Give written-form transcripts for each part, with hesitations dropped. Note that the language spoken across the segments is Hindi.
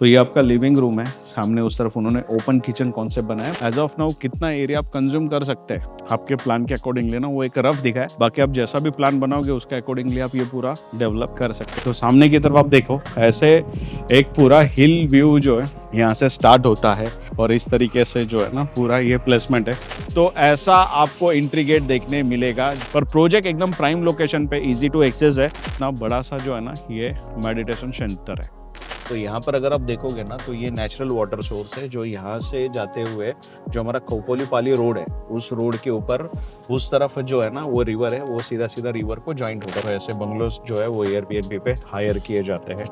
तो ये आपका लिविंग रूम है। सामने उस तरफ उन्होंने ओपन किचन कॉन्सेप्ट बनाया। एज ऑफ नाउ कितना एरिया आप कंज्यूम कर सकते हैं आपके प्लान के अकॉर्डिंगली ना, वो एक रफ दिखा है। बाकी आप जैसा भी प्लान बनाओगे उसके अकॉर्डिंगली आप ये पूरा डेवलप कर सकते हैं। तो सामने की तरफ आप देखो, ऐसे एक पूरा हिल व्यू जो है यहाँ से स्टार्ट होता है और इस तरीके से जो है ना पूरा ये प्लेसमेंट है। तो ऐसा आपको एंट्री गेट देखने मिलेगा। पर प्रोजेक्ट एकदम प्राइम लोकेशन पे इजी टू एक्सेस है। ना बड़ा सा जो है ना ये मेडिटेशन सेंटर है। तो यहाँ पर अगर आप देखोगे ना तो ये नेचुरल वाटर सोर्स है जो यहाँ से जाते हुए जो हमारा खोपोली पाली रोड है उस रोड के ऊपर उस तरफ जो है ना वो रिवर है, वो सीधा सीधा रिवर को ज्वाइंट होता है। ऐसे बंगलोज जो है वो एयरबीएनबी पे हायर किए जाते हैं।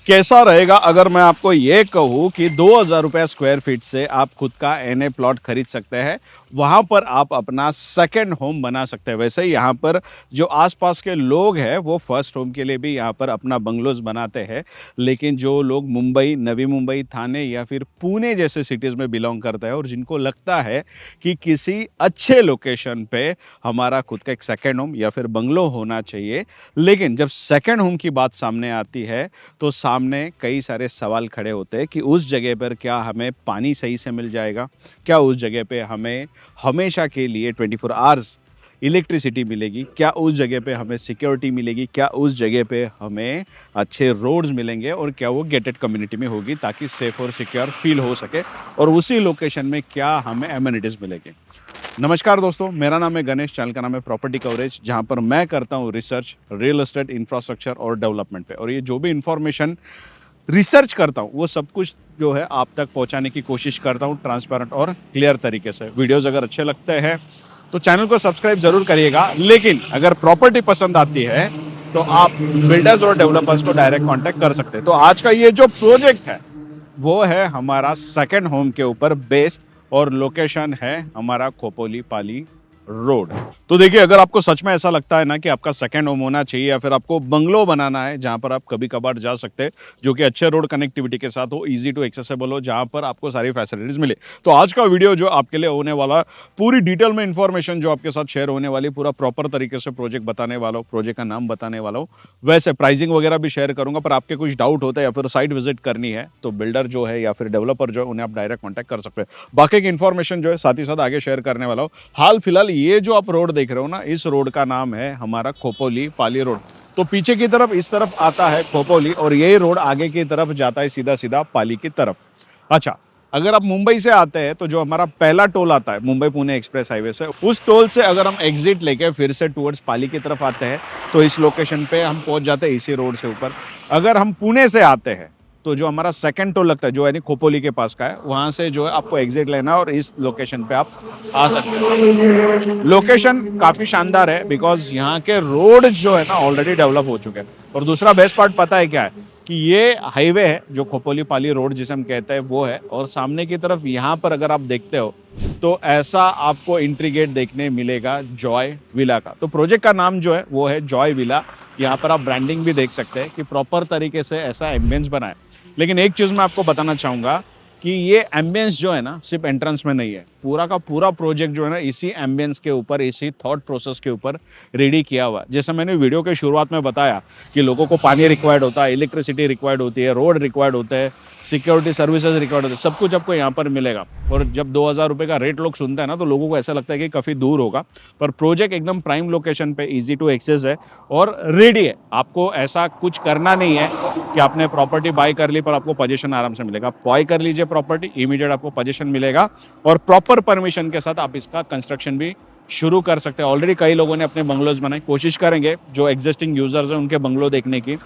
कैसा रहेगा अगर मैं आपको ये कहूँ कि 2000 रुपये स्क्वायर फीट से आप खुद का एनए प्लॉट खरीद सकते हैं। वहाँ पर आप अपना सेकंड होम बना सकते हैं। वैसे ही यहाँ पर जो आसपास के लोग हैं वो फर्स्ट होम के लिए भी यहाँ पर अपना बंगलोज बनाते हैं। लेकिन जो लोग मुंबई, नवी मुंबई, थाने या फिर पुणे जैसे सिटीज़ में बिलोंग करते हैं और जिनको लगता है कि किसी अच्छे लोकेशन पे हमारा खुद का एक सेकंड होम या फिर बंगलो होना चाहिए, लेकिन जब सेकंड होम की बात सामने आती है तो सामने कई सारे सवाल खड़े होते हैं कि उस जगह पर क्या हमें पानी सही से मिल जाएगा, क्या उस जगह पे हमें हमेशा के लिए 24 आवर्स इलेक्ट्रिसिटी मिलेगी, क्या उस जगह पे हमें सिक्योरिटी मिलेगी, क्या उस जगह पे हमें अच्छे रोड्स मिलेंगे और क्या वो गेटेड कम्युनिटी में होगी ताकि सेफ और सिक्योर फील हो सके, और उसी लोकेशन में क्या हमें एमिनिटीज़ मिलेंगे। नमस्कार दोस्तों, मेरा नाम है गणेश, चैनल का नाम है प्रॉपर्टी कवरेज, जहां पर मैं करता हूं रिसर्च रियल एस्टेट, इंफ्रास्ट्रक्चर और डेवलपमेंट पे। और ये जो भी इंफॉर्मेशन रिसर्च करता हूं वो सब कुछ जो है आप तक पहुंचाने की कोशिश करता हूं ट्रांसपेरेंट और क्लियर तरीके से। वीडियोस अगर अच्छे लगते हैं तो चैनल को सब्सक्राइब जरूर करिएगा, लेकिन अगर प्रॉपर्टी पसंद आती है तो आप बिल्डर्स और डेवलपर्स को डायरेक्ट कॉन्टैक्ट कर सकते हैं। तो आज का ये जो प्रोजेक्ट है वो है हमारा सेकेंड होम के ऊपर बेस्ड और लोकेशन है हमारा खोपोली पाली रोड। तो देखिए, अगर आपको सच में ऐसा लगता है ना कि आपका सेकंड होम होना चाहिए या फिर आपको बंगलो बनाना है जहां पर आप कभी कभार जा सकते हैं, जो कि अच्छे रोड कनेक्टिविटी के साथ हो, इजी टू एक्सेसिबल हो, जहां पर आपको सारी फैसिलिटीज मिले, तो आज का वीडियो जो आपके लिए होने वाला, पूरी डिटेल में इंफॉर्मेशन जो आपके साथ शेयर होने वाली, पूरा प्रॉपर तरीके से प्रोजेक्ट बताने वाला हूँ, प्रोजेक्ट का नाम बताने वाला हूँ, वैसे प्राइसिंग वगैरह भी शेयर करूंगा। पर आपके कुछ डाउट होता है या फिर साइट विजिट करनी है तो बिल्डर जो है या फिर डेवलपर जो है उन्हें आप डायरेक्ट कॉन्टैक्ट कर सकते हैं। बाकी की इन्फॉर्मेशन जो है साथ ही साथ आगे शेयर करने वाला हूँ। हाल फिलहाल ये जो आप रोड देख रहे हो ना, इस रोड का नाम है हमारा खोपोली पाली रोड। तो पीछे की तरफ इस तरफ आता है खोपोली और यही रोड आगे की तरफ जाता है सीधा सीधा पाली की तरफ। अच्छा, अगर आप मुंबई से आते हैं तो जो हमारा पहला टोल आता है मुंबई पुणे एक्सप्रेस हाईवे से, उस टोल से अगर हम एग्जिट लेके फिर से टुवर्ड्स पाली की तरफ आते हैं तो इस लोकेशन पे हम पहुंच जाते हैं इसी रोड से ऊपर। अगर हम पुणे से आते हैं तो जो हमारा सेकंड टोल लगता है जो यानी खोपोली के पास का है, वहां से जो है आपको एग्जिट लेना और इस लोकेशन पे आप आ सकते हैं। लोकेशन काफी शानदार है बिकॉज यहाँ के रोड जो है ना ऑलरेडी डेवलप हो चुके हैं। और दूसरा बेस्ट पार्ट पता है क्या है कि ये हाईवे है जो खोपोली पाली रोड जिसे हम कहते हैं वो है, और सामने की तरफ यहाँ पर अगर आप देखते हो तो ऐसा आपको एंट्री गेट देखने मिलेगा जॉय विला का। तो प्रोजेक्ट का नाम जो है वो है जॉय विला। यहाँ पर आप ब्रांडिंग भी देख सकते हैं कि प्रॉपर तरीके से ऐसा एम्बियंस बना है। लेकिन एक चीज़ मैं आपको बताना चाहूँगा कि ये एम्बियंस जो है ना सिर्फ एंट्रेंस में नहीं है, पूरा का पूरा प्रोजेक्ट जो है ना इसी एम्बियंस के ऊपर, इसी थॉट प्रोसेस के ऊपर रेडी किया हुआ है। जैसे मैंने वीडियो के शुरुआत में बताया कि लोगों को पानी रिक्वायर्ड होता है, इलेक्ट्रिसिटी रिक्वायर्ड होती है, रोड रिक्वायर्ड होते हैं, सिक्योरिटी सर्विसेज रिक्वायर्ड होते हैं, सब कुछ आपको यहाँ पर मिलेगा। और जब 2000 रुपये का रेट लोग सुनते हैं ना तो लोगों को ऐसा लगता है कि काफ़ी दूर होगा, पर प्रोजेक्ट एकदम प्राइम लोकेशन पे इजी टू एक्सेस है और रेडी है। आपको ऐसा कुछ करना नहीं है कि आपने प्रॉपर्टी बाय कर ली पर आपको पोजीशन आराम से मिलेगा। बाय कर लीजिए प्रॉपर्टी, इमीडिएट आपको पोजीशन मिलेगा और प्रॉपर परमिशन के साथ आप इसका कंस्ट्रक्शन भी शुरू कर सकते हैं। ऑलरेडी कई लोगों ने अपने बंगलोज बनाए, कोशिश करेंगे जो एग्जिस्टिंग यूजर्स हैं उनके बंगलो देखने की।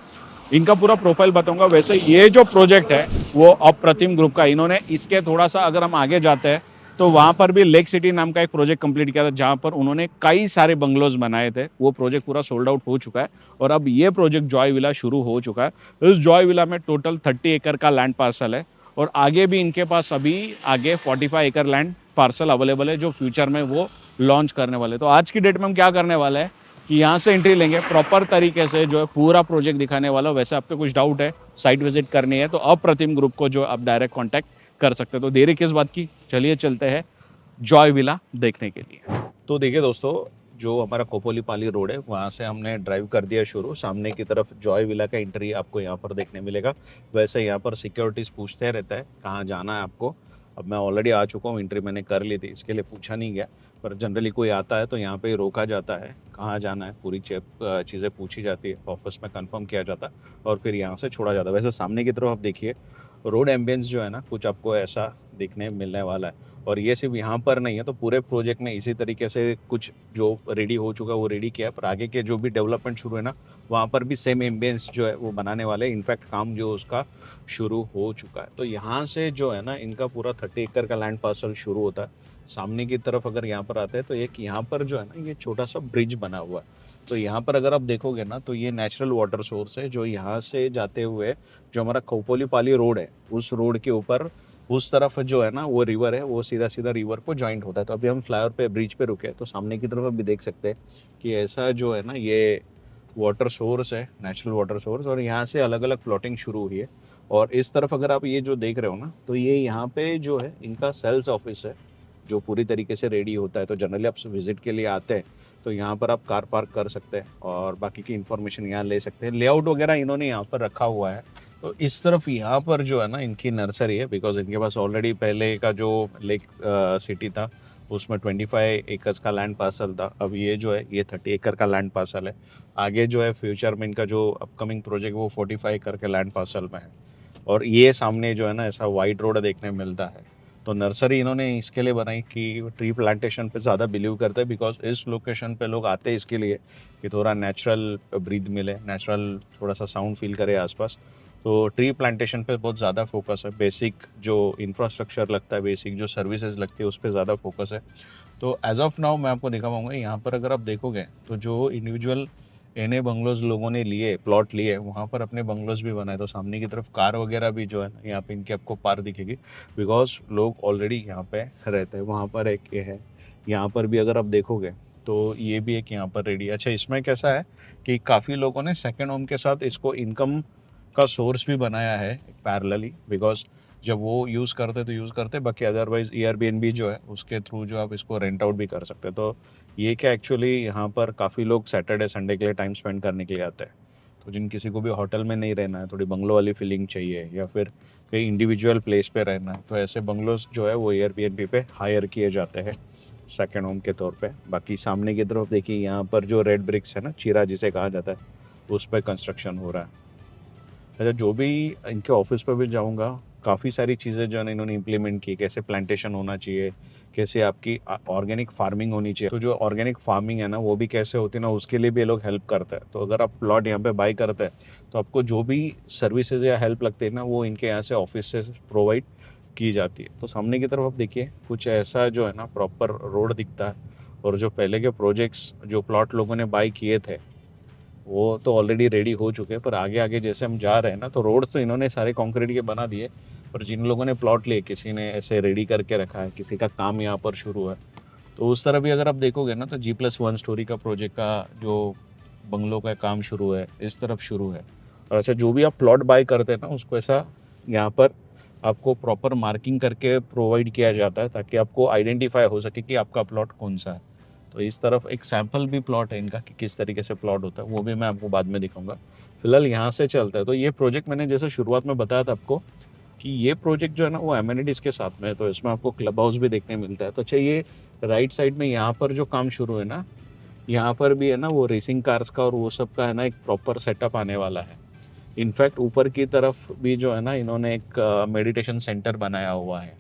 इनका पूरा प्रोफाइल बताऊंगा। वैसे ये जो प्रोजेक्ट है वो अप्रतिम ग्रुप का, इन्होंने इसके थोड़ा सा अगर हम आगे जाते हैं तो वहाँ पर भी लेक सिटी नाम का एक प्रोजेक्ट कंप्लीट किया था जहाँ पर उन्होंने कई सारे बंगलोज बनाए थे। वो प्रोजेक्ट पूरा सोल्ड आउट हो चुका है और अब ये प्रोजेक्ट जॉय विला शुरू हो चुका है। इस जॉय विला में टोटल 30 एकड़ का लैंड पार्सल है और आगे भी इनके पास अभी आगे 45 एकड़ लैंड पार्सल अवेलेबल है जो फ्यूचर में वो लॉन्च करने वाले। तो आज की डेट में हम क्या करने वाले हैं कि यहाँ से एंट्री लेंगे प्रॉपर तरीके से जो है पूरा प्रोजेक्ट दिखाने वाला। वैसे आपको कुछ डाउट है, साइट विजिट करनी है, तो अप्रतिम ग्रुप को जो आप डायरेक्ट कांटेक्ट कर सकते हैं। तो देरी किस बात की, चलिए चलते हैं जॉय विला देखने के लिए। तो देखिए दोस्तों, जो हमारा कोपोलीपाली रोड है वहाँ से हमने ड्राइव कर दिया शुरू। सामने की तरफ जॉय विला का एंट्री आपको यहाँ पर देखने मिलेगा। वैसे यहाँ पर सिक्योरिटीज़ पूछते रहता है कहाँ जाना है आपको। अब मैं ऑलरेडी आ चुका हूँ, एंट्री मैंने कर ली थी, इसके लिए पूछा नहीं गया। पर जनरली कोई आता है तो यहाँ पे रोका जाता है, कहाँ जाना है पूरी चीज़ें पूछी जाती है, ऑफिस में कंफर्म किया जाता है और फिर यहाँ से छोड़ा जाता है। वैसे सामने की तरफ आप देखिए, रोड एम्बियंस जो है ना कुछ आपको ऐसा दिखने मिलने वाला है। और ये सिर्फ यहाँ पर नहीं है, तो पूरे प्रोजेक्ट में इसी तरीके से कुछ जो रेडी हो चुका है वो रेडी किया है। पर आगे के जो भी डेवलपमेंट शुरू है ना, वहाँ पर भी सेम एम्बियंस जो है वो बनाने वाले हैं। इनफैक्ट काम जो उसका शुरू हो चुका है। तो यहाँ से जो है ना इनका पूरा 30 एकड़ का लैंड पार्सल शुरू होता है। सामने की तरफ अगर यहाँ पर आते हैं तो एक यहाँ पर जो है ना ये छोटा सा ब्रिज बना हुआ है। तो यहाँ पर अगर आप देखोगे ना तो ये नेचुरल वाटर सोर्स है जो यहाँ से जाते हुए जो हमारा कोपोलीपाली रोड है उस रोड के ऊपर उस तरफ जो है ना वो रिवर है, वो सीधा सीधा रिवर को जॉइंट होता है। तो अभी हम फ्लाईओवर पे ब्रिज पे रुके हैं, तो सामने की तरफ अभी देख सकते हैं कि ऐसा जो है ना ये वाटर सोर्स है, नेचुरल वाटर सोर्स, और यहाँ से अलग अलग प्लॉटिंग शुरू हुई है। और इस तरफ अगर आप ये जो देख रहे हो ना, तो ये यहाँ पे जो है इनका सेल्स ऑफिस है जो पूरी तरीके से रेडी होता है। तो जनरली आप विजिट के लिए आते हैं तो यहाँ पर आप कार पार्क कर सकते हैं और बाकी की इन्फॉर्मेशन यहाँ ले सकते हैं। लेआउट वगैरह इन्होंने यहाँ पर रखा हुआ है। तो इस तरफ यहाँ पर जो है ना इनकी नर्सरी है, बिकॉज इनके पास ऑलरेडी पहले का जो लेक सिटी था उसमें 25 एकर्स का लैंड पार्सल था। अब ये जो है ये 30 एकड़ का लैंड पार्सल है। आगे जो है फ्यूचर में इनका जो अपकमिंग प्रोजेक्ट वो 45 एकड़ के लैंड पार्सल में है। और ये सामने जो है ना ऐसा वाइड रोड देखने में मिलता है। तो नर्सरी इन्होंने इसके लिए बनाई कि ट्री प्लांटेशन पे ज़्यादा बिलीव करते हैं, बिकॉज इस लोकेशन पे लोग आते हैं इसके लिए कि थोड़ा नेचुरल ब्रीथ मिले, नेचुरल थोड़ा सा साउंड फील करे आसपास। तो ट्री प्लांटेशन पे बहुत ज़्यादा फोकस है। बेसिक जो इंफ्रास्ट्रक्चर लगता है, बेसिक जो सर्विसेज लगती है उस पर ज़्यादा फोकस है। तो एज ऑफ नाउ मैं आपको दिखा पाऊँगा यहाँ पर अगर आप देखोगे तो जो इंडिविजुअल एनए बंगलोज लोगों ने लिए, प्लॉट लिए, वहाँ पर अपने बंगलोज भी बनाए। तो सामने की तरफ कार वगैरह भी जो है ना यहाँ पे इनकी आपको पार्क दिखेगी, बिकॉज लोग ऑलरेडी यहाँ पे रहते हैं। वहाँ पर एक ये है, यहाँ पर भी अगर आप देखोगे तो ये भी एक यहाँ पर रेडी। अच्छा, इसमें कैसा है कि काफ़ी लोगों ने सेकेंड होम के साथ इसको इनकम का सोर्स भी बनाया है पैरेलली, बिकॉज जब वो यूज़ करते तो यूज़ करते, बाकी अदरवाइज एयरबीएनबी जो है उसके थ्रू जो आप इसको रेंट आउट भी कर सकते हैं। तो ये क्या एक्चुअली यहाँ पर काफ़ी लोग सैटरडे संडे के लिए टाइम स्पेंड करने के लिए आते हैं। तो जिन किसी को भी होटल में नहीं रहना है, थोड़ी बंगलो वाली फीलिंग चाहिए या फिर कहीं इंडिविजुअल प्लेस पे रहना है, तो ऐसे बंगलोज जो है वो एयरबीएनबी पे हायर किए जाते हैं सेकेंड होम के तौर पे। बाकी सामने की तरफ देखिए यहाँ पर जो रेड ब्रिक्स है ना, चीरा जिसे कहा जाता है, उस पर कंस्ट्रक्शन हो रहा है। अच्छा, जो भी इनके ऑफिस पर भी जाऊंगा, काफ़ी सारी चीज़ें जो है ना इन्होंने इम्प्लीमेंट की, कैसे प्लांटेशन होना चाहिए, कैसे आपकी ऑर्गेनिक फार्मिंग होनी चाहिए। तो जो ऑर्गेनिक फार्मिंग है ना वो भी कैसे होती है ना, उसके लिए भी ये लोग हेल्प करते हैं। तो अगर आप प्लॉट यहाँ पे बाई करते हैं तो आपको जो भी सर्विसेज या हेल्प लगती है ना वो इनके यहाँ से ऑफिस से प्रोवाइड की जाती है। तो सामने की तरफ आप देखिए कुछ ऐसा जो है ना प्रॉपर रोड दिखता है। और जो पहले के प्रोजेक्ट्स जो प्लॉट लोगों ने बाई किए थे वो तो ऑलरेडी रेडी हो चुके हैं, पर आगे आगे जैसे हम जा रहे हैं ना तो रोड तो इन्होंने सारे कंक्रीट के बना दिए, पर जिन लोगों ने प्लॉट लिए किसी ने ऐसे रेडी करके रखा है, किसी का काम यहाँ पर शुरू है। तो उस तरह भी अगर आप देखोगे ना तो G+1 स्टोरी का प्रोजेक्ट का जो बंगलों का काम शुरू है इस तरफ शुरू है। और अच्छा, जो भी आप प्लॉट बाय करते हैं ना उसको ऐसा यहाँ पर आपको प्रॉपर मार्किंग करके प्रोवाइड किया जाता है ताकि आपको आइडेंटिफाई हो सके कि आपका प्लॉट कौन सा है। तो इस तरफ एक सैंपल भी प्लॉट है इनका कि किस तरीके से प्लॉट होता है, वो भी मैं आपको बाद में दिखाऊंगा। फिलहाल यहाँ से चलता है। तो ये प्रोजेक्ट मैंने जैसे शुरुआत में बताया था आपको कि ये प्रोजेक्ट जो है ना वो एमिनिटीज़ के साथ में है, तो इसमें आपको क्लब हाउस भी देखने मिलता है। तो अच्छा, ये राइट साइड में यहाँ पर जो काम शुरू है ना, यहाँ पर भी है ना वो रेसिंग कार्स का और वो सब का है ना एक प्रॉपर सेटअप आने वाला है। इनफैक्ट ऊपर की तरफ भी जो है ना इन्होंने एक मेडिटेशन सेंटर बनाया हुआ है।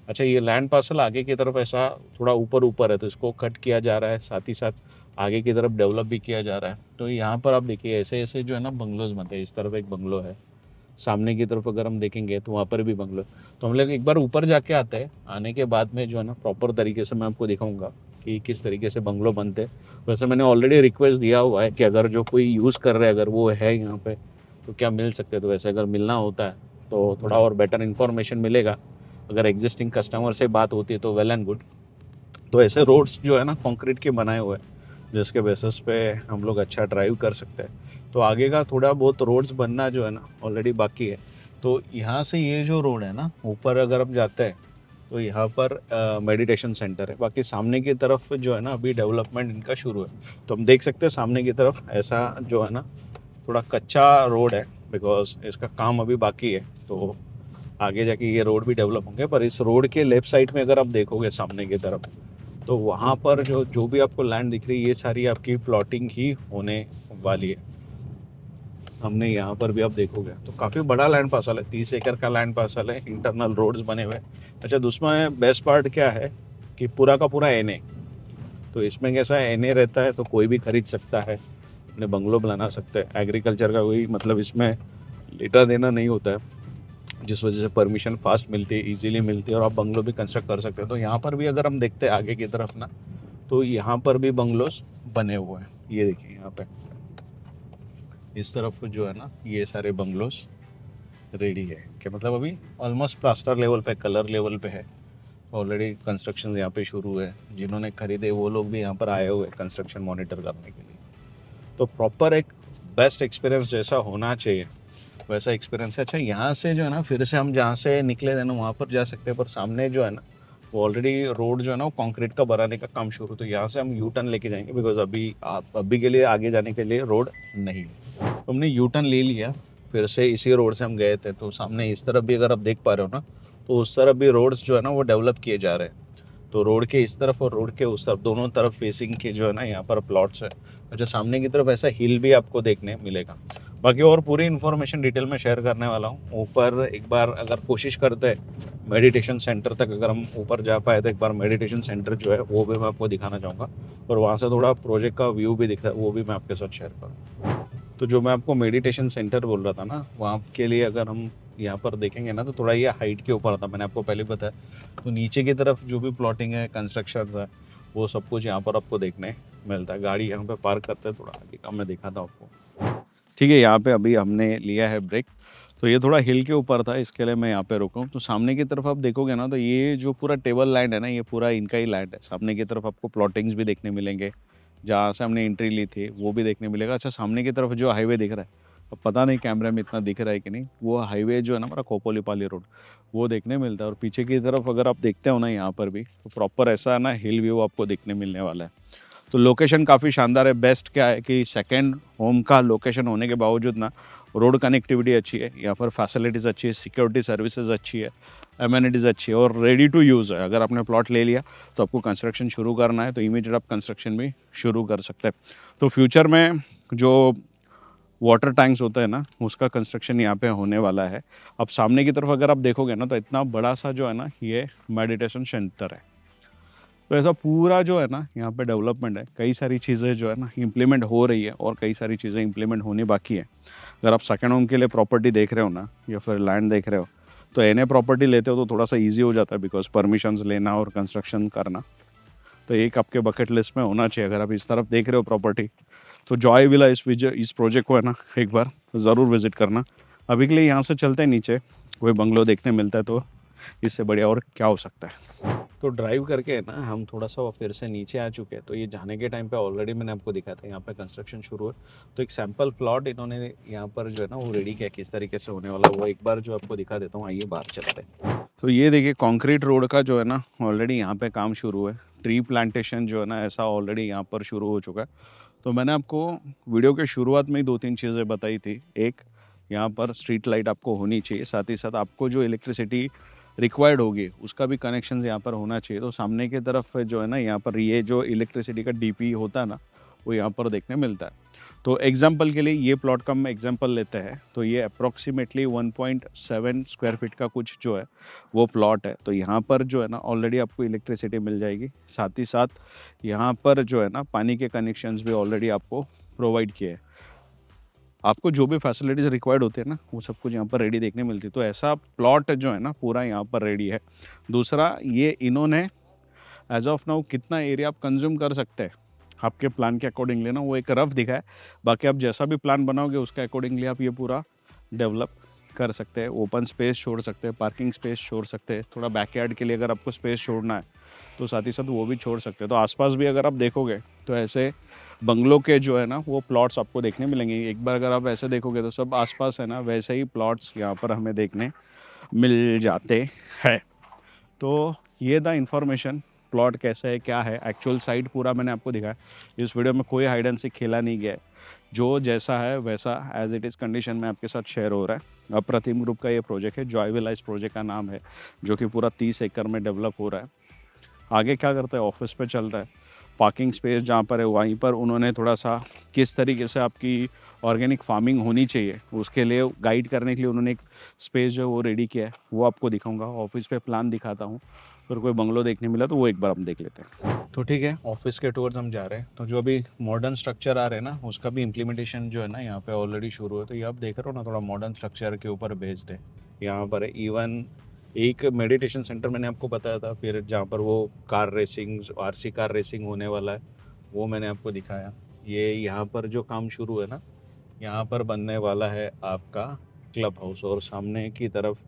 अच्छा, ये लैंड पार्सल आगे की तरफ ऐसा थोड़ा ऊपर ऊपर है तो इसको कट किया जा रहा है, साथ ही साथ आगे की तरफ डेवलप भी किया जा रहा है। तो यहाँ पर आप देखिए ऐसे ऐसे जो है ना बंगलोज बनते हैं। इस तरफ एक बंगलो है, सामने की तरफ अगर हम देखेंगे तो वहाँ पर भी बंगलो। तो हम लोग एक बार ऊपर जाके आते हैं, आने के बाद में जो है ना प्रॉपर तरीके से मैं आपको दिखाऊंगा कि किस तरीके से बंगलो बनते हैं। वैसे मैंने ऑलरेडी रिक्वेस्ट दिया हुआ है कि अगर जो कोई यूज़ कर रहे हैं अगर वो है यहाँ पे तो क्या मिल सकते हैं। तो वैसे अगर मिलना होता है तो थोड़ा और बेटर इन्फॉर्मेशन मिलेगा। अगर एग्जिस्टिंग कस्टमर से बात होती है तो वेल एंड गुड। तो ऐसे रोड्स जो है ना कंक्रीट के बनाए हुए हैं, जिसके बेसिस पे हम लोग अच्छा ड्राइव कर सकते हैं। तो आगे का थोड़ा बहुत रोड्स बनना जो है ना ऑलरेडी बाकी है। तो यहाँ से ये जो रोड है ना ऊपर अगर हम जाते हैं तो यहाँ पर मेडिटेशन सेंटर है। बाकी सामने की तरफ जो है ना अभी डेवलपमेंट इनका शुरू है। तो हम देख सकते हैं सामने की तरफ ऐसा जो है ना थोड़ा कच्चा रोड है, बिकॉज इसका काम अभी बाकी है। तो आगे जाके ये रोड भी डेवलप होंगे। पर इस रोड के लेफ्ट साइड में अगर आप देखोगे सामने की तरफ, तो वहाँ पर जो जो भी आपको लैंड दिख रही है ये सारी आपकी प्लॉटिंग ही होने वाली है। हमने यहाँ पर भी आप देखोगे तो काफ़ी बड़ा लैंड पार्सल है, 30 एकड़ का लैंड पार्सल है, इंटरनल रोड्स बने हुए हैं। अच्छा, दूसरा बेस्ट पार्ट क्या है कि पूरा का पूरा एनए। तो इसमें कैसा है, एनए रहता है तो कोई भी खरीद सकता है, अपने बंगलो बना सकते हैं। एग्रीकल्चर का कोई मतलब इसमें लेटा देना नहीं होता है, जिस वजह से परमिशन फास्ट मिलती है, इजीली मिलती है और आप बंगलो भी कंस्ट्रक्ट कर सकते हैं। तो यहाँ पर भी अगर हम देखते हैं आगे की तरफ ना, तो यहाँ पर भी बंगलोस बने हुए हैं। ये देखिए यहाँ पे इस तरफ जो है ना ये सारे बंगलोस रेडी है, कि मतलब अभी ऑलमोस्ट प्लास्टर लेवल पे, कलर लेवल पे है। ऑलरेडी कंस्ट्रक्शन यहाँ पे शुरू है। जिन्होंने खरीदे वो लोग भी यहाँ पर आए हुए हैं कंस्ट्रक्शन मॉनिटर करने के लिए। तो प्रॉपर एक बेस्ट एक्सपीरियंस जैसा होना चाहिए वैसा एक्सपीरियंस है। अच्छा, यहाँ से जो है ना फिर से हम जहाँ से निकले थे ना वहाँ पर जा सकते हैं, पर सामने जो है ना वो ऑलरेडी रोड जो है ना वो कंक्रीट का बनाने का काम शुरू। तो यहाँ से हम यू टर्न लेके जाएंगे, बिकॉज अभी के लिए आगे जाने के लिए रोड नहीं है। तो हमने यू टर्न ले लिया, फिर से इसी रोड से हम गए थे। तो सामने इस तरफ भी अगर आप देख पा रहे हो ना, तो उस तरफ भी रोड्स जो है ना वो डेवलप किए जा रहे हैं। तो रोड के इस तरफ और रोड के उस तरफ दोनों तरफ फेसिंग के जो है ना यहाँ पर प्लॉट्स है। अच्छा, सामने की तरफ ऐसा हिल भी आपको देखने मिलेगा। बाकी और पूरी इन्फॉर्मेशन डिटेल में शेयर करने वाला हूँ। ऊपर एक बार अगर कोशिश करते हैं मेडिटेशन सेंटर तक अगर हम ऊपर जा पाए तो एक बार मेडिटेशन सेंटर जो है वो भी मैं आपको दिखाना चाहूँगा, और वहाँ से थोड़ा प्रोजेक्ट का व्यू भी दिखा है वो भी मैं आपके साथ शेयर करूँ। तो जो मैं आपको मेडिटेशन सेंटर बोल रहा था ना, वहाँ के लिए अगर हम यहाँ पर देखेंगे ना तो थोड़ा ये हाइट के ऊपर था, मैंने आपको पहले बताया। तो नीचे की तरफ जो भी प्लॉटिंग है, कंस्ट्रक्शन है, वो सब कुछ यहाँ पर आपको देखने मिलता है। गाड़ी यहाँ पे पार्क करते हैं, थोड़ा आगे का मैं दिखाता हूँ आपको। ठीक है, यहाँ पे अभी हमने लिया है ब्रेक। तो ये थोड़ा हिल के ऊपर था, इसके लिए मैं यहाँ पे रुका हूँ। तो सामने की तरफ आप देखोगे ना तो ये जो पूरा टेबल लैंड है ना ये पूरा इनका ही लैंड है। सामने की तरफ आपको प्लॉटिंग्स भी देखने मिलेंगे, जहाँ से हमने एंट्री ली थी वो भी देखने मिलेगा। अच्छा, सामने की तरफ जो हाईवे दिख रहा है, अब पता नहीं कैमरे में इतना दिख रहा है कि नहीं, वो हाईवे जो है ना हमारा कोपोलीपाली रोड, वो देखने मिलता है। और पीछे की तरफ अगर आप देखते हो ना यहाँ पर भी, तो प्रॉपर ऐसा ना हिल व्यू आपको देखने मिलने वाला है। तो लोकेशन काफ़ी शानदार है। बेस्ट क्या है कि सेकंड होम का लोकेशन होने के बावजूद ना रोड कनेक्टिविटी अच्छी है, यहाँ पर फैसिलिटीज़ अच्छी है, सिक्योरिटी सर्विसेज अच्छी है, एमेनिटीज़ अच्छी है और रेडी टू यूज़ है। अगर आपने प्लॉट ले लिया तो आपको कंस्ट्रक्शन शुरू करना है तो इमीडिएट आप कंस्ट्रक्शन भी शुरू कर सकते हैं। तो फ्यूचर में जो वाटर टैंक्स होता है ना उसका कंस्ट्रक्शन यहाँ पे होने वाला है। अब सामने की तरफ अगर आप देखोगे ना तो इतना बड़ा सा जो है ना ये मेडिटेशन सेंटर है। तो ऐसा पूरा जो है ना यहाँ पे डेवलपमेंट है, कई सारी चीज़ें जो है ना इम्प्लीमेंट हो रही है और कई सारी चीज़ें इम्प्लीमेंट होनी बाकी है। अगर आप सेकेंड होम के लिए प्रॉपर्टी देख रहे हो ना या फिर लैंड देख रहे हो तो एनए प्रॉपर्टी लेते हो तो थोड़ा सा ईजी हो जाता है, बिकॉज परमिशंस लेना और कंस्ट्रक्शन करना तो एक आपके बकेट लिस्ट में होना चाहिए। अगर आप इस तरफ देख रहे हो प्रॉपर्टी तो जॉय विला इस प्रोजेक्ट को है ना एक बार ज़रूर विजिट करना। अभी के लिए यहाँ से चलते हैं नीचे, कोई बंगलो देखने मिलता है तो इससे बढ़िया और क्या हो सकता है। तो ड्राइव करके ना हम थोड़ा सा फिर से नीचे आ चुके हैं। तो ये जाने के टाइम पे ऑलरेडी मैंने आपको दिखा था यहाँ पे कंस्ट्रक्शन शुरू है। तो एक सैंपल प्लॉट इन्होंने यहाँ पर जो है ना वो रेडी किया, किस तरीके से होने वाला वो एक बार जो आपको दिखा देता हूँ। आइए बाहर चलते हैं। तो ये देखिए कंक्रीट रोड का जो है ना ऑलरेडी यहाँ पे काम शुरू है। ट्री प्लांटेशन जो है ना ऐसा ऑलरेडी यहाँ पर शुरू हो चुका है। तो मैंने आपको वीडियो के शुरुआत में ही 2-3 चीज़ें बताई थी। एक, यहाँ पर स्ट्रीट लाइट आपको होनी चाहिए, साथ ही साथ आपको जो इलेक्ट्रिसिटी रिक्वायर्ड होगी उसका भी कनेक्शन यहाँ पर होना चाहिए। तो सामने की तरफ जो है ना यहाँ पर ये जो इलेक्ट्रिसिटी का डीपी होता है ना वो यहाँ पर देखने मिलता है। तो एग्जांपल के लिए ये प्लॉट का हम एग्जांपल लेते हैं तो ये अप्रॉक्सीमेटली 1.7 स्क्वायर फीट का कुछ जो है वो प्लॉट है। तो यहाँ पर जो है ना ऑलरेडी आपको इलेक्ट्रिसिटी मिल जाएगी, साथ ही साथ यहाँ पर जो है ना पानी के कनेक्शंस भी ऑलरेडी आपको प्रोवाइड किए हैं। आपको जो भी फैसिलिटीज़ रिक्वायर्ड होती है ना वो सब कुछ यहाँ पर रेडी देखने मिलती है। तो ऐसा प्लॉट जो है ना पूरा यहाँ पर रेडी है। दूसरा, ये इन्होंने एज ऑफ नाउ कितना एरिया आप कंज्यूम कर सकते हैं आपके प्लान के अकॉर्डिंगली ना वो एक रफ दिखा है। बाकी आप जैसा भी प्लान बनाओगे उसके अकॉर्डिंगली आप ये पूरा डेवलप कर सकते हैं। ओपन स्पेस छोड़ सकते हैं, पार्किंग स्पेस छोड़ सकते हैं, थोड़ा बैकयार्ड के लिए अगर आपको स्पेस छोड़ना है तो साथ ही साथ वो भी छोड़ सकते हैं। तो आसपास भी अगर आप देखोगे तो ऐसे बंगलों के जो है ना वो प्लॉट्स आपको देखने मिलेंगे। एक बार अगर आप ऐसे देखोगे तो सब आसपास है ना वैसे ही प्लॉट्स यहाँ पर हमें देखने मिल जाते हैं। तो ये था इन्फॉर्मेशन, प्लॉट कैसा है क्या है, एक्चुअल साइट पूरा मैंने आपको दिखाया। इस वीडियो में कोई हाइड एंड सीक खेला नहीं गया है, जो जैसा है वैसा एज इट इज़ कंडीशन में आपके साथ शेयर हो रहा है। अप्रतिम ग्रुप का ये प्रोजेक्ट है, जॉय विला इस प्रोजेक्ट का नाम है, जो कि पूरा 30 एकड़ में डेवलप हो रहा है। आगे क्या करता है, ऑफिस पे चल रहा है, पार्किंग स्पेस जहाँ पर है वहीं पर उन्होंने थोड़ा सा किस तरीके से आपकी ऑर्गेनिक फार्मिंग होनी चाहिए उसके लिए गाइड करने के लिए उन्होंने एक स्पेस जो है वो रेडी किया है, वो आपको दिखाऊंगा। ऑफिस पे प्लान दिखाता हूँ, फिर कोई बंगलो देखने मिला तो वो एक बार हम देख लेते हैं। तो ठीक है, ऑफिस के टूर्स हम जा रहे हैं। तो जो अभी मॉडर्न स्ट्रक्चर आ रहे हैं ना उसका भी इम्प्लीमेंटेशन जो है ना यहाँ पे ऑलरेडी शुरू है। तो ये आप देख रहे हो ना, थोड़ा मॉडर्न स्ट्रक्चर के ऊपर बेस्ड है। यहाँ पर इवन एक मेडिटेशन सेंटर मैंने आपको बताया था, फिर जहाँ पर वो car racing, RC car racing होने वाला है वो मैंने आपको दिखाया। ये यहाँ पर जो काम शुरू है ना, यहाँ पर बनने वाला है आपका क्लब हाउस, और सामने की तरफ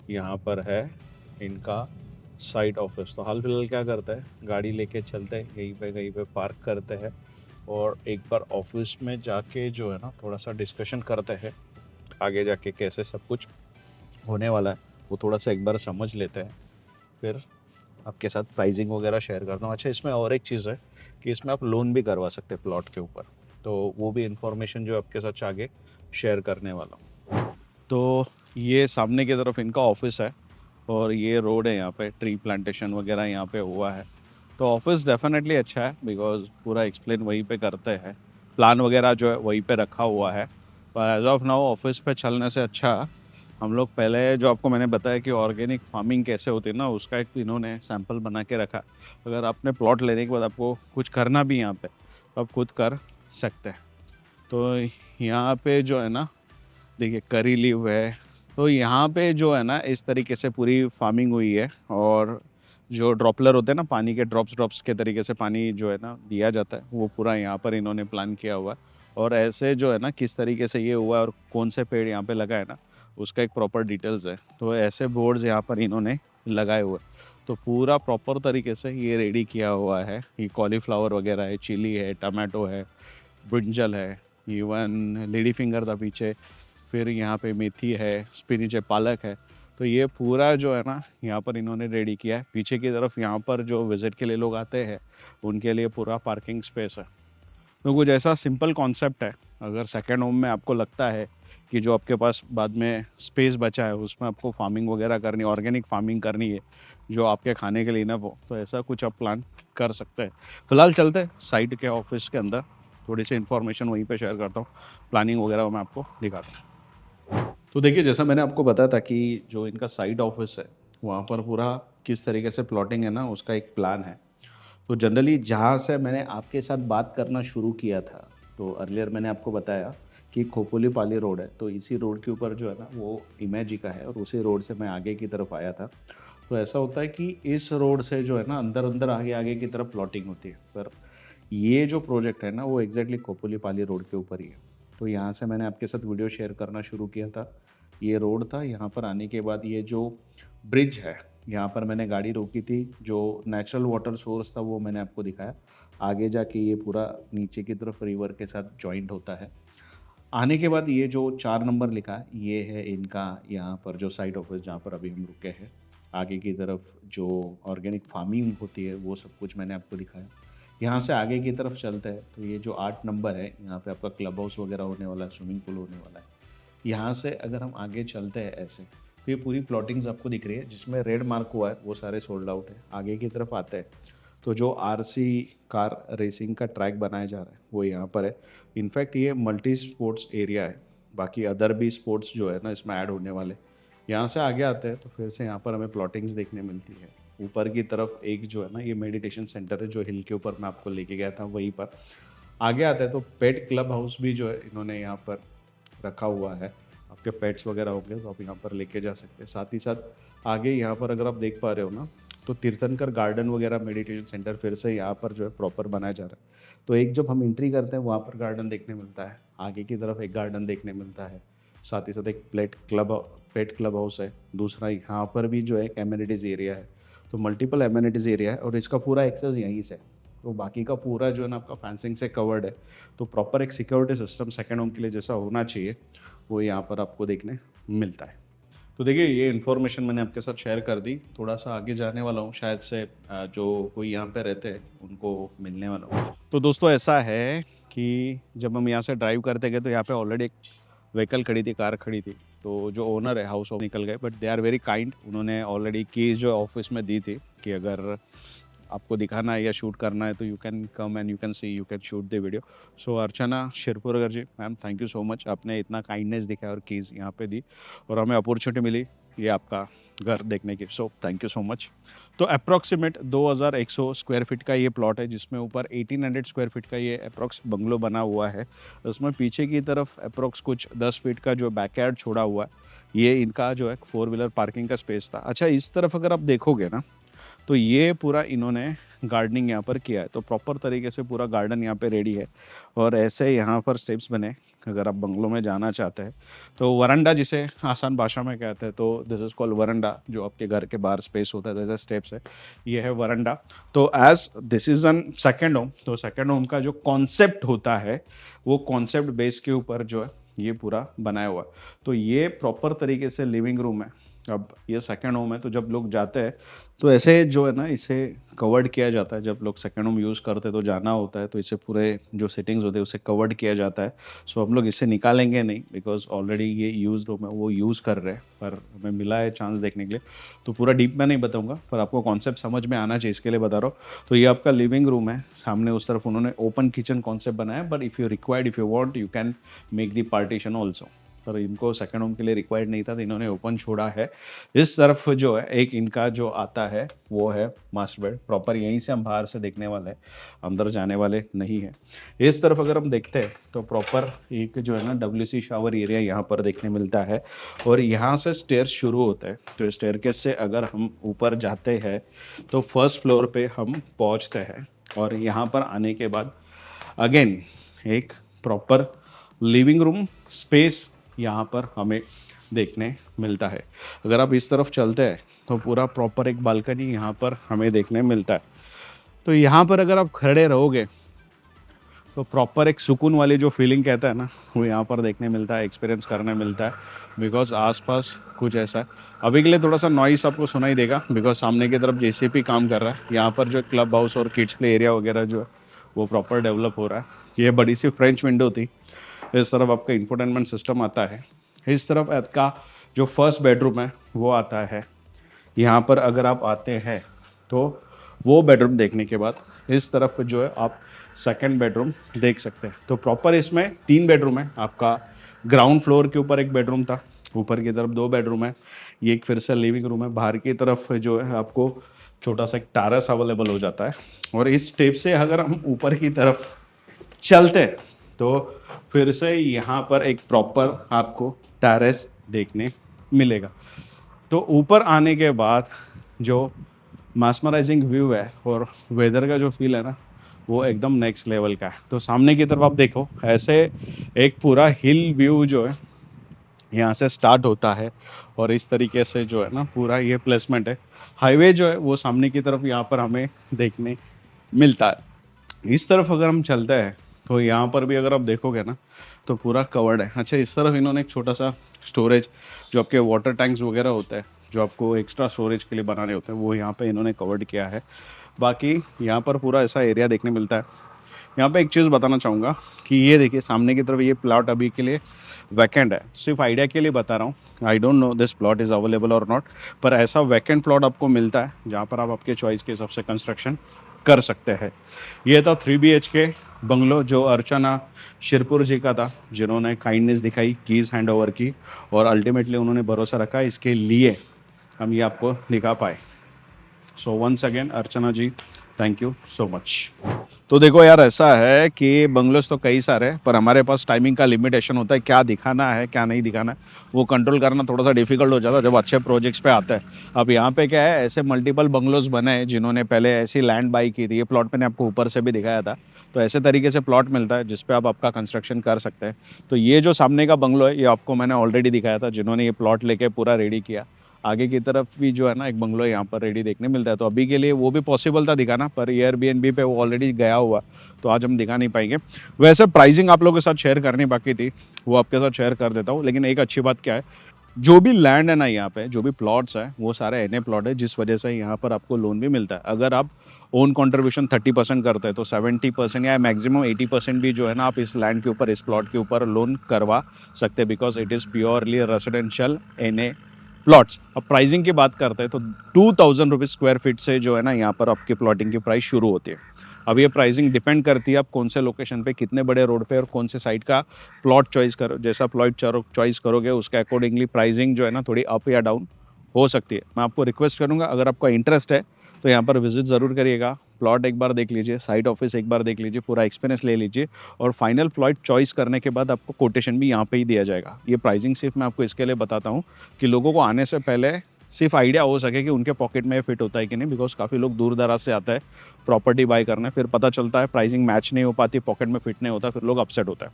यहाँ पर है इनका साइट ऑफिस। तो हाल फिलहाल क्या करता है, गाड़ी लेके चलते हैं कहीं पे पार्क करते हैं, और एक बार ऑफिस में जाके जो है ना थोड़ा सा डिस्कशन करते हैं आगे जाके कैसे सब कुछ होने वाला है, वो थोड़ा सा एक बार समझ लेते हैं, फिर आपके साथ प्राइसिंग वगैरह शेयर करता हूँ। अच्छा, इसमें और एक चीज़ है कि इसमें आप लोन भी करवा सकते हैं प्लॉट के ऊपर, तो वो भी इन्फॉर्मेशन जो आपके साथ आगे शेयर करने वाला हूँ। तो ये सामने की तरफ इनका ऑफिस है, और ये रोड है, यहाँ पे ट्री प्लांटेशन वगैरह यहाँ पे हुआ है। तो ऑफिस डेफिनेटली अच्छा है, बिकॉज पूरा एक्सप्लेन वहीं पे करते हैं, प्लान वगैरह जो है वहीं पे रखा हुआ है। पर एज ऑफ नाउ ऑफिस पे चलने से अच्छा हम लोग पहले जो आपको मैंने बताया कि ऑर्गेनिक फार्मिंग कैसे होती है ना, उसका एक इन्होंने सैंपल बना के रखा। अगर आपने प्लॉट लेने के बाद आपको कुछ करना भी यहाँ पे तो आप खुद कर सकते हैं। तो यहाँ पे जो है ना, देखिए करी लीव है, तो यहाँ पे जो है ना इस तरीके से पूरी फार्मिंग हुई है। और जो ड्रॉपलर होते हैं ना, पानी के ड्रॉप्स के तरीके से पानी जो है ना दिया जाता है, वो पूरा यहाँ पर इन्होंने प्लान किया हुआ है। और ऐसे जो है ना किस तरीके से ये हुआ है और कौन से पेड़ यहाँ पे लगा है ना, उसका एक प्रॉपर डिटेल्स है। तो ऐसे बोर्ड्स यहाँ पर इन्होंने लगाए हुए, तो पूरा प्रॉपर तरीके से ये रेडी किया हुआ है। ये कॉलीफ्लावर वगैरह है, चिली है, टमाटो है, ब्रिंजल है, इवन लेडी फिंगर था पीछे, फिर यहाँ पे मेथी है, स्पिनिच है, पालक है। तो ये पूरा जो है ना यहाँ पर इन्होंने रेडी किया है। पीछे की तरफ यहाँ पर जो विज़िट के लिए लोग आते हैं उनके लिए पूरा पार्किंग स्पेस है। तो कुछ ऐसा सिंपल कॉन्सेप्ट है। अगर सेकेंड होम में आपको लगता है कि जो आपके पास बाद में स्पेस बचा है उसमें आपको फार्मिंग वगैरह करनी, ऑर्गेनिक फार्मिंग करनी है जो आपके खाने के लिए ना हो, तो ऐसा कुछ आप प्लान कर सकते हैं। फिलहाल चलते हैं साइट के ऑफिस के अंदर, थोड़ी सी इन्फॉर्मेशन वहीं पे शेयर करता हूँ, प्लानिंग वगैरह मैं आपको दिखाता हूँ। तो देखिए, जैसा मैंने आपको बताया था कि जो इनका साइड ऑफिस है वहाँ पर पूरा किस तरीके से प्लॉटिंग है ना उसका एक प्लान है। तो जनरली जहाँ से मैंने आपके साथ बात करना शुरू किया था, तो अर्लियर मैंने आपको बताया कि खोपोली पाली रोड है, तो इसी रोड के ऊपर जो है ना वो इमेजी का है, और उसी रोड से मैं आगे की तरफ आया था। तो ऐसा होता है कि इस रोड से जो है ना अंदर अंदर आगे आगे की तरफ प्लॉटिंग होती है, पर ये जो प्रोजेक्ट है ना वो एग्जैक्टली खोपोली पाली रोड के ऊपर ही है। तो यहाँ से मैंने आपके साथ वीडियो शेयर करना शुरू किया था। ये रोड था, यहाँ पर आने के बाद ये जो ब्रिज है यहाँ पर मैंने गाड़ी रोकी थी, जो नेचुरल वाटर सोर्स था वो मैंने आपको दिखाया। आगे जाके ये पूरा नीचे की तरफ रिवर के साथ जॉइंट होता है। आने के बाद ये जो 4 नंबर लिखा है ये है इनका यहाँ पर जो साइट ऑफिस जहाँ पर अभी हम रुके हैं। आगे की तरफ जो ऑर्गेनिक फार्मिंग होती है वो सब कुछ मैंने आपको दिखाया। यहाँ से आगे की तरफ चलते हैं तो ये जो 8 नंबर है यहाँ पे आपका क्लब हाउस वगैरह होने वाला है, स्विमिंग पूल होने वाला है। यहाँ से अगर हम आगे चलते हैं ऐसे, तो ये पूरी प्लॉटिंग्स आपको दिख रही है, जिसमें रेड मार्क हुआ है वो सारे सोल्ड आउट है। आगे की तरफ आते हैं तो जो आरसी कार रेसिंग का ट्रैक बनाया जा रहा है वो यहाँ पर है। इनफैक्ट ये मल्टी स्पोर्ट्स एरिया है, बाकी अदर भी स्पोर्ट्स जो है ना इसमें ऐड होने वाले। यहाँ से आगे आते हैं तो फिर से यहाँ पर हमें प्लॉटिंग्स देखने मिलती है। ऊपर की तरफ एक जो है ना ये मेडिटेशन सेंटर है, जो हिल के ऊपर मैं आपको लेके गया था वहीं पर। आगे आता है तो पेट क्लब हाउस भी जो है इन्होंने यहाँ पर रखा हुआ है। आपके पेट्स वगैरह होंगे तो आप यहाँ पर लेके जा सकते हैं। साथ ही साथ आगे यहाँ पर अगर आप देख पा रहे हो ना, तो तीर्थंकर गार्डन वगैरह मेडिटेशन सेंटर फिर से यहाँ पर जो है प्रॉपर बनाया जा रहा है। तो एक जब हम एंट्री करते हैं वहाँ पर गार्डन देखने मिलता है, आगे की तरफ एक गार्डन देखने मिलता है, साथ ही साथ एक पेट क्लब हाउस है। दूसरा यहाँ पर भी जो है एक एमिनिटीज़ एरिया है। तो मल्टीपल एमिनिटीज़ एरिया है और इसका पूरा एक्सेस यहीं से। तो बाकी का पूरा जो है ना आपका फेंसिंग से कवर्ड है। तो प्रॉपर एक सिक्योरिटी सिस्टम सेकेंड होम के लिए जैसा होना चाहिए वो यहाँ पर आपको देखने मिलता है। तो देखिए ये इन्फॉर्मेशन मैंने आपके साथ शेयर कर दी। थोड़ा सा आगे जाने वाला हूँ, शायद से जो कोई यहाँ पे रहते हैं उनको मिलने वाला हूँ। तो दोस्तों ऐसा है कि जब हम यहाँ से ड्राइव करते गए तो यहाँ पे ऑलरेडी एक व्हीकल खड़ी थी, कार खड़ी थी। तो जो ओनर है हाउस ऑफ निकल गए, but they are very kind. उन्होंने ऑलरेडी कीज जो ऑफिस में दी थी कि अगर आपको दिखाना है या शूट करना है तो you can come and you can see, you can shoot the video. So Archana Shirpurgar ji, ma'am thank you so much, आपने इतना काइंडनेस दिखाया और कीज़ यहाँ पे दी और हमें अपॉर्चुनिटी मिली ये आपका घर देखने की। So thank you so much. तो अप्रॉक्सीमेट 2100 स्क्वायर फीट का ये प्लॉट है, जिसमें ऊपर 1800 स्क्वायर फीट का ये अप्रॉक्स बंगलो बना हुआ है। उसमें पीछे की तरफ अप्रॉक्स कुछ 10 फीट का जो बैकयार्ड छोड़ा हुआ है, ये इनका जो है 4 व्हीलर पार्किंग का स्पेस था। अच्छा, इस तरफ अगर आप देखोगे ना तो ये पूरा इन्होंने गार्डनिंग यहाँ पर किया है। तो प्रॉपर तरीके से पूरा गार्डन यहाँ पे रेडी है और ऐसे यहाँ पर स्टेप्स बने। अगर आप बंगलों में जाना चाहते हैं तो वरंडा, जिसे आसान भाषा में कहते हैं, तो दिस इज़ कॉल्ड वरंडा। जो आपके घर के बाहर स्पेस होता है जैसे स्टेप्स है, ये है वरंडा। तो as this is an second home, तो सेकेंड होम का जो कॉन्सेप्ट होता है वो कॉन्सेप्ट बेस के ऊपर जो है ये पूरा बनाया हुआ है। तो ये प्रॉपर तरीके से लिविंग रूम है। अब ये सेकेंड होम है तो जब लोग जाते हैं तो ऐसे जो है ना इसे कवर्ड किया जाता है। जब लोग सेकेंड होम यूज़ करते हैं तो जाना होता है तो इसे पूरे जो सेटिंग्स होते हैं उसे कवर्ड किया जाता है। सो हम लोग इसे निकालेंगे नहीं बिकॉज ऑलरेडी ये यूज रूम है, वो यूज़ कर रहे हैं, पर हमें मिला है चांस देखने के लिए। तो पूरा डीप में नहीं बताऊंगा पर आपको कॉन्सेप्ट समझ में आना चाहिए, इसके लिए बता रहा हूँ। तो ये आपका लिविंग रूम है। सामने उस तरफ उन्होंने ओपन किचन कॉन्सेप्ट बनाया, but if you required, if you want, you can make the partition also. पर इनको सेकेंड होम के लिए रिक्वायर्ड नहीं था तो इन्होंने ओपन छोड़ा है। इस तरफ जो है एक इनका जो आता है वो है मास्टर बेड। प्रॉपर यहीं से हम बाहर से देखने वाले हैं, अंदर जाने वाले नहीं है। इस तरफ अगर हम देखते हैं तो प्रॉपर एक जो है ना WC शावर एरिया यहाँ पर देखने मिलता है और यहाँ से स्टेयर शुरू होता है। तो स्टेयरकेस से अगर हम ऊपर जाते हैं तो फर्स्ट फ्लोर पे हम पहुँचते हैं और यहाँ पर आने के बाद अगेन एक प्रॉपर लिविंग रूम स्पेस यहाँ पर हमें देखने मिलता है। अगर आप इस तरफ चलते हैं तो पूरा प्रॉपर एक बालकनी यहाँ पर हमें देखने मिलता है। तो यहाँ पर अगर आप खड़े रहोगे तो प्रॉपर एक सुकून वाली जो फीलिंग कहता है ना वो यहाँ पर देखने मिलता है, एक्सपीरियंस करने मिलता है। बिकॉज आसपास कुछ ऐसा है। अभी के लिए थोड़ा सा नॉइस आपको सुनाई देगा बिकॉज सामने की तरफ JCB काम कर रहा है। यहाँ पर जो क्लब हाउस और किड्स प्ले एरिया वगैरह जो है वो प्रॉपर डेवलप हो रहा है। ये बड़ी सी फ्रेंच विंडो थी। इस तरफ आपका इंफोटेनमेंट सिस्टम आता है। इस तरफ आपका जो फर्स्ट बेडरूम है वो आता है। यहाँ पर अगर आप आते हैं तो वो बेडरूम देखने के बाद इस तरफ जो है आप सेकंड बेडरूम देख सकते हैं। तो प्रॉपर इसमें 3 बेडरूम है। आपका ग्राउंड फ्लोर के ऊपर एक बेडरूम था, ऊपर की तरफ 2 बेडरूम है, ये एक फिर से लिविंग रूम है। बाहर की तरफ जो है आपको छोटा सा एक टेरेस अवेलेबल हो जाता है। और इस स्टेप से अगर हम ऊपर की तरफ चलते हैं तो फिर से यहाँ पर एक प्रॉपर आपको टेरेस देखने मिलेगा। तो ऊपर आने के बाद जो मैस्मराइजिंग व्यू है और वेदर का जो फील है ना वो एकदम नेक्स्ट लेवल का है। तो सामने की तरफ आप देखो ऐसे एक पूरा हिल व्यू जो है यहाँ से स्टार्ट होता है और इस तरीके से जो है ना पूरा ये प्लेसमेंट है। हाईवे जो है वो सामने की तरफ यहाँ पर हमें देखने मिलता है। इस तरफ अगर हम चलते हैं तो यहाँ पर भी अगर आप देखोगे ना तो पूरा कवर्ड है। अच्छा, इस तरफ इन्होंने एक छोटा सा स्टोरेज, जो आपके वाटर टैंक्स वगैरह होते हैं जो आपको एक्स्ट्रा स्टोरेज के लिए बनाने होते हैं, वो यहाँ पे इन्होंने कवर्ड किया है। बाकी यहाँ पर पूरा ऐसा एरिया देखने मिलता है। यहाँ पे एक चीज़ बताना चाहूँगा कि ये देखिए सामने की तरफ ये प्लॉट अभी के लिए वैकेंट है। सिर्फ आइडिया के लिए बता रहा हूँ, I don't know this plot is available और नॉट, पर ऐसा वैकेंट प्लॉट आपको मिलता है जहाँ पर आप आपके चॉइस के हिसाब से कंस्ट्रक्शन कर सकते हैं। ये था 3 BHK बंगलो जो अर्चना शिरपुर जी का था, जिन्होंने काइंडनेस दिखाई, कीज़ हैंड ओवर की और अल्टीमेटली उन्होंने भरोसा रखा, इसके लिए हम ये आपको दिखा पाए। So once again Archana ji, thank you so much. तो देखो यार, ऐसा है कि बंगलोस तो कई सारे हैं पर हमारे पास टाइमिंग का लिमिटेशन होता है। क्या दिखाना है क्या नहीं दिखाना है वो कंट्रोल करना थोड़ा सा डिफिकल्ट हो जाता है जब अच्छे प्रोजेक्ट्स पे आता है। अब यहाँ पे क्या है, ऐसे मल्टीपल बंगलोज बने हैं जिन्होंने पहले ऐसी लैंड बाई की थी। ये प्लॉट मैंने आपको ऊपर से भी दिखाया था। तो ऐसे तरीके से प्लॉट मिलता है जिस पे आप आपका कंस्ट्रक्शन कर सकते हैं। तो ये जो सामने का बंगलो है ये आपको मैंने ऑलरेडी दिखाया था, जिन्होंने ये प्लॉट लेके पूरा रेडी किया। आगे की तरफ भी जो है ना एक बंगलो यहाँ पर रेडी देखने मिलता है। तो अभी के लिए वो भी पॉसिबल था दिखाना, पर एयरबीएनबी पे वो ऑलरेडी गया हुआ, तो आज हम दिखा नहीं पाएंगे। वैसे प्राइसिंग आप लोगों के साथ शेयर करनी बाकी थी, वो आपके साथ शेयर कर देता हूँ। लेकिन एक अच्छी बात क्या है, जो भी लैंड है ना यहाँ पे, जो भी प्लॉट्स हैं वो सारे एनए प्लॉट है, जिस वजह से यहाँ पर आपको लोन भी मिलता है। अगर आप ओन कंट्रीब्यूशन 30% करते हैं तो 70% या मैक्सिमम 80% भी जो है ना आप इस लैंड के ऊपर, इस प्लॉट के ऊपर लोन करवा सकते हैं, because it is purely residential NA plots. अब प्राइसिंग की बात करते हैं तो 2000 रुपीज़ स्क्वायर फीट से जो है ना यहाँ पर आपकी प्लॉटिंग की प्राइस शुरू होती है। अब ये प्राइसिंग डिपेंड करती है आप कौन से लोकेशन पे, कितने बड़े रोड पे और कौन से साइड का प्लॉट चॉइस करो। जैसा प्लॉट चॉइस करोगे उसके अकॉर्डिंगली प्राइसिंग जो है ना थोड़ी अप या डाउन हो सकती है। मैं आपको रिक्वेस्ट करूँगा, अगर आपका इंटरेस्ट है तो यहाँ पर विजिट ज़रूर करिएगा, प्लॉट एक बार देख लीजिए, साइट ऑफिस एक बार देख लीजिए, पूरा एक्सपीरियंस ले लीजिए, और फाइनल प्लॉट चॉइस करने के बाद आपको कोटेशन भी यहाँ पे ही दिया जाएगा। ये प्राइसिंग सिर्फ मैं आपको इसके लिए बताता हूँ कि लोगों को आने से पहले सिर्फ आइडिया हो सके कि उनके पॉकेट में फिट होता है कि नहीं, बिकॉज काफ़ी लोग दूर दराज से आता है प्रॉपर्टी बाय करने, फिर पता चलता है प्राइसिंग मैच नहीं हो पाती, पॉकेट में फिट नहीं होता, फिर लोग अपसेट होता है।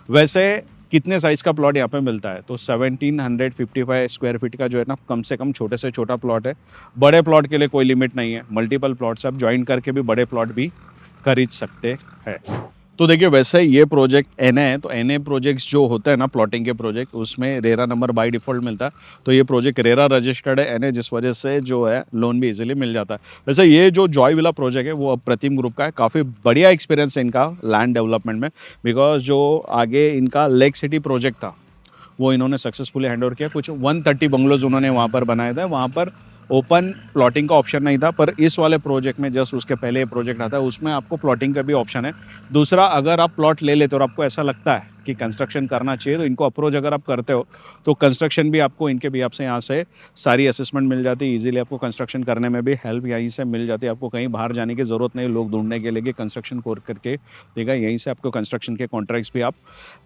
वैसे कितने साइज़ का प्लॉट यहाँ पे मिलता है, तो 1755 स्क्वायर फीट का जो है ना कम से कम छोटे से छोटा प्लॉट है। बड़े प्लॉट के लिए कोई लिमिट नहीं है, मल्टीपल प्लॉट्स आप ज्वाइन करके भी बड़े प्लॉट भी खरीद सकते हैं। तो देखिए, वैसे ये प्रोजेक्ट एनए है, तो एनए प्रोजेक्ट्स जो होते हैं ना प्लॉटिंग के प्रोजेक्ट, उसमें रेरा नंबर बाय डिफ़ॉल्ट मिलता है। तो ये प्रोजेक्ट रेरा रजिस्टर्ड है एनए, जिस वजह से जो है लोन भी इजीली मिल जाता है। वैसे ये जो जॉय विला प्रोजेक्ट है वो अप्रतिम ग्रुप का है, काफ़ी बढ़िया एक्सपीरियंस है इनका लैंड डेवलपमेंट में, बिकॉज जो आगे इनका लेक सिटी प्रोजेक्ट था वो इन्होंने सक्सेसफुली हैंड ओवर किया। कुछ 130 बंगलोज उन्होंने वहाँ पर बनाए थे, वहाँ पर ओपन प्लॉटिंग का ऑप्शन नहीं था, पर इस वाले प्रोजेक्ट में जस्ट उसके पहले ये प्रोजेक्ट आता है उसमें आपको प्लॉटिंग का भी ऑप्शन है। दूसरा, अगर आप प्लॉट ले लेते हो और आपको ऐसा लगता है कि कंस्ट्रक्शन करना चाहिए, तो इनको अप्रोच अगर आप करते हो तो कंस्ट्रक्शन भी आपको इनके भी आपसे यहाँ से सारी असेसमेंट मिल जाती है, इजीली आपको कंस्ट्रक्शन करने में भी हेल्प यहीं से मिल जाती है। आपको कहीं बाहर जाने की ज़रूरत नहीं, लोग ढूंढने के लिए कि कंस्ट्रक्शन कोर करके देगा, यहीं से आपको कंस्ट्रक्शन के कॉन्ट्रैक्ट्स भी आप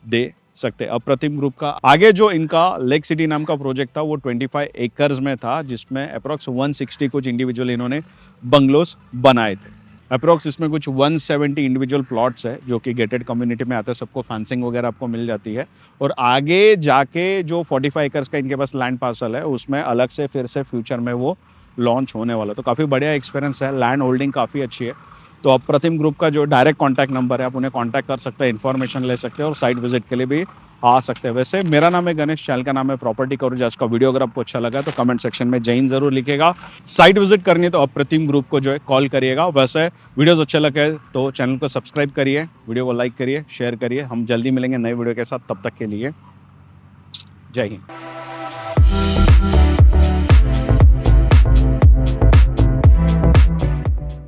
दे सकते हैं। अप्रतिम ग्रुप का आगे जो इनका लेक सिटी नाम का प्रोजेक्ट था वो 25 एकर्स में था, जिसमें अप्रॉक्स 160 कुछ इंडिविजुअल इन्होंने बंगलोस बनाए थे। अप्रॉक्स इसमें कुछ 170 इंडिविजुअल प्लॉट्स है जो कि गेटेड कम्युनिटी में आते हैं, सबको फेंसिंग वगैरह आपको मिल जाती है। और आगे जाके जो 45 एकर्स का इनके पास लैंड पार्सल है उसमें अलग से फिर से फ्यूचर में वो लॉन्च होने वाला। तो काफ़ी बढ़िया एक्सपीरियंस है, लैंड होल्डिंग काफ़ी अच्छी है। तो अप्रतिम ग्रुप का जो डायरेक्ट कॉन्टैक्ट नंबर है आप उन्हें कॉन्टैक्ट कर सकते हैं, इन्फॉर्मेशन ले सकते हैं और साइट विजिट के लिए भी आ सकते हैं। वैसे मेरा नाम है गणेश, चैनल का नाम है प्रॉपर्टी कवरेज। आज का वीडियो अगर आपको अच्छा लगा तो कमेंट सेक्शन में जय हिंद जरूर लिखेगा। साइट विजिट करनी है तो अप्रतिम ग्रुप को जो है कॉल करिएगा। वैसे वीडियोस अच्छे लगे तो चैनल को सब्सक्राइब करिए, वीडियो को लाइक करिए, शेयर करिए। हम जल्दी मिलेंगे नए वीडियो के साथ, तब तक के लिए जय हिंद।